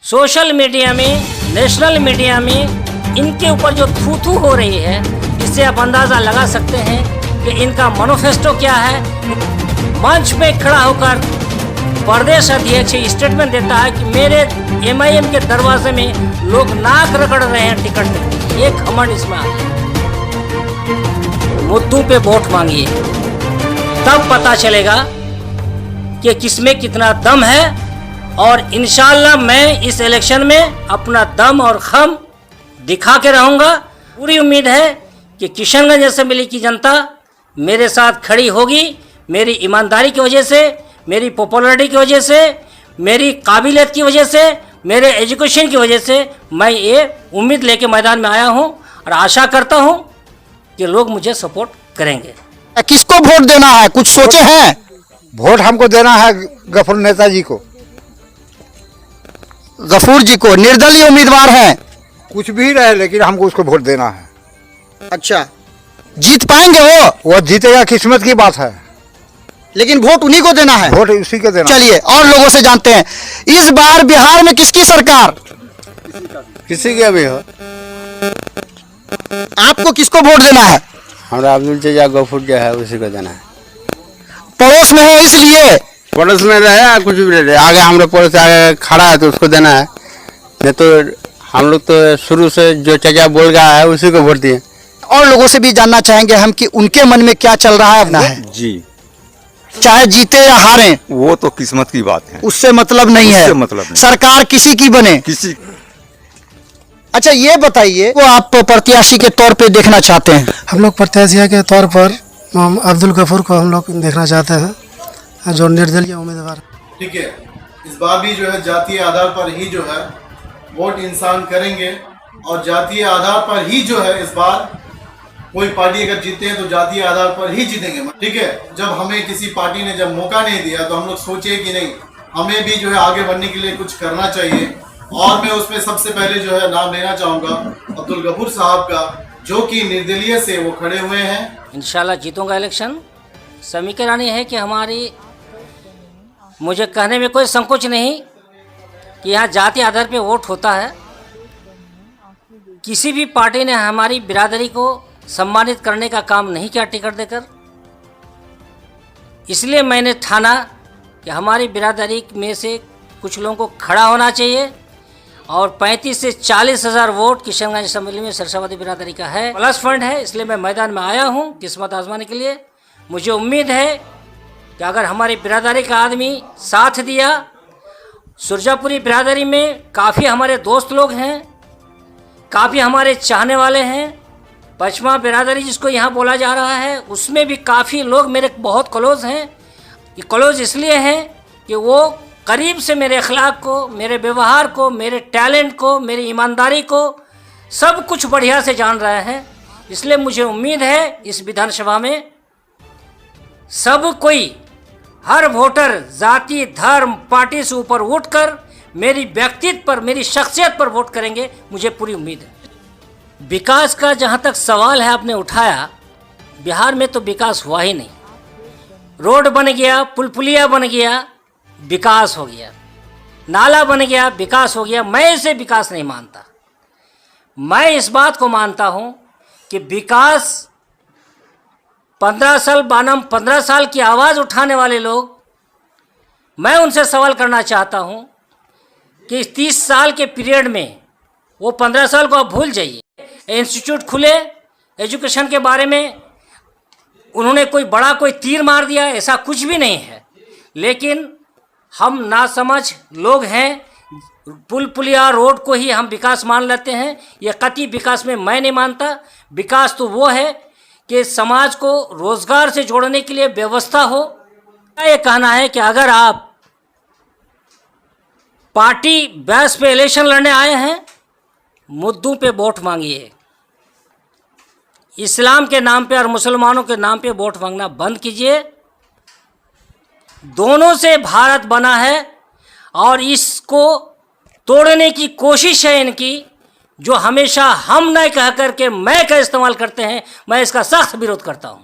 Social media में, national media में इनके ऊपर जो थू हो रही है, इससे आप अंदाज़ा लगा सकते हैं कि इनका मैनिफेस्टो क्या है। मंच पे खड़ा होकर प्रदेश अध्यक्ष स्टेटमेंट देता है कि मेरे MIM के दरवाजे में लोग नाक रगड़ रहे हैं टिकट में। एक घमंड इसमें आ गया। मुद्दों पे वोट मांगिए, तब पता चलेगा कि किसमें कितना दम है। और इंशाल्लाह मैं इस इलेक्शन में अपना दम और खम दिखा के रहूँगा। पूरी उम्मीद है कि किशनगंज असेंबली की जनता मेरे साथ खड़ी होगी। मेरी ईमानदारी की वजह से, मेरी पॉपुलरिटी की वजह से, मेरी काबिलियत की वजह से, मेरे एजुकेशन की वजह से मैं ये उम्मीद लेके मैदान में आया हूँ और आशा करता हूँ कि लोग मुझे सपोर्ट करेंगे। किसको वोट देना है, कुछ सोचे हैं? वोट हमको देना है गफूर नेताजी को। गफूर जी को निर्दलीय उम्मीदवार हैं। कुछ भी रहे लेकिन हमको उसको वोट देना है। अच्छा, जीत पाएंगे वो जीतेगा, किस्मत की बात है, लेकिन वोट उन्हीं को देना है। वोट उसी को देना। चलिए और लोगों से जानते हैं, इस बार बिहार में किसकी सरकार? किसी के भी हो। आपको किसको वोट देना है? हमारा अब्दुल चचा गफूर जो है उसी को देना है। पड़ोस में है इसलिए? पड़ोस में रहे या कुछ भी रहे, आगे हम लोग पड़ोस आगे खड़ा है तो उसको देना है। नहीं तो हम लोग तो शुरू से जो चचा बोल गया है उसी को वोट दिए। और लोगों से भी जानना चाहेंगे हम कि उनके मन में क्या चल रहा है। जी, चाहे जीते या हारे, वो तो किस्मत की बात है, उससे मतलब नहीं है। उससे मतलब नहीं। सरकार किसी की बने, किसी। अच्छा ये बताइए, वो आप प्रत्याशी के तौर पे देखना चाहते हैं? हम लोग प्रत्याशी के तौर पर अब्दुल गफूर को हम लोग देखना चाहते हैं, जो निर्दलीय उम्मीदवार। ठीक है, इस बार भी जो है जातीय आधार पर ही जो है वोट इंसान करेंगे और जातीय आधार पर ही जो है इस बार कोई पार्टी अगर जीते हैं तो जातीय आधार पर ही जीतेंगे। ठीक है, जब हमें किसी पार्टी ने जब मौका नहीं दिया तो हम लोग सोचे कि नहीं, हमें भी जो है आगे बढ़ने के लिए कुछ करना चाहिए। और मैं उसमें सबसे पहले जो है नाम लेना चाहूँगा अब्दुल गफूर साहब का, जो कि निर्दलीय से वो खड़े हुए हैं। इंशाल्लाह जीतूंगा इलेक्शन। समीकरण ये है कि हमारी, मुझे कहने में कोई संकोच नहीं कि यहाँ जाति आधार पे वोट होता है। किसी भी पार्टी ने हमारी बिरादरी को सम्मानित करने का काम नहीं किया टिकट देकर। इसलिए मैंने ठाना कि हमारी बिरादरी में से कुछ लोगों को खड़ा होना चाहिए और 35 से 40 हज़ार वोट किशनगंज असेंबली में सरसावादी बिरादरी का है। प्लस फंड है, इसलिए मैं मैदान में आया हूँ किस्मत आजमाने के लिए। मुझे उम्मीद है कि अगर हमारी बिरादरी का आदमी साथ दिया, सुरजापुरी बिरादरी में काफ़ी हमारे दोस्त लोग हैं, काफ़ी हमारे चाहने वाले हैं। पचमा बिरादरी जिसको यहाँ बोला जा रहा है, उसमें भी काफ़ी लोग मेरे बहुत क्लोज हैं। ये क्लोज इसलिए हैं कि वो करीब से मेरे अखलाक को, मेरे व्यवहार को, मेरे टैलेंट को, मेरी ईमानदारी को, सब कुछ बढ़िया से जान रहे हैं। इसलिए मुझे उम्मीद है इस विधानसभा में सब कोई, हर वोटर जाति, धर्म, पार्टी से ऊपर उठकर मेरी व्यक्तित्व पर, मेरी शख्सियत पर वोट करेंगे। मुझे पूरी उम्मीद है। विकास का जहाँ तक सवाल है आपने उठाया, बिहार में तो विकास हुआ ही नहीं। रोड बन गया, पुल पुलिया बन गया, विकास हो गया, नाला बन गया, विकास हो गया। मैं इसे विकास नहीं मानता। मैं इस बात को मानता हूँ कि विकास 15 साल बनाम 15 साल की आवाज़ उठाने वाले लोग, मैं उनसे सवाल करना चाहता हूँ कि इस 30 साल के पीरियड में वो 15 साल को आप भूल जाइए। इंस्टीट्यूट खुले, एजुकेशन के बारे में उन्होंने कोई बड़ा कोई तीर मार दिया, ऐसा कुछ भी नहीं है। लेकिन हम नासमझ लोग हैं, पुल पुलिया रोड को ही हम विकास मान लेते हैं। ये कतई विकास में मैं नहीं मानता। विकास तो वो है कि समाज को रोजगार से जोड़ने के लिए व्यवस्था हो। ये कहना है कि अगर आप पार्टी बेस पे इलेक्शन लड़ने आए हैं, मुद्दों पे वोट मांगिए। इस्लाम के नाम पे और मुसलमानों के नाम पे वोट मांगना बंद कीजिए। दोनों से भारत बना है और इसको तोड़ने की कोशिश है इनकी, जो हमेशा हम नहीं कह करके मैं का इस्तेमाल करते हैं। मैं इसका सख्त विरोध करता हूं।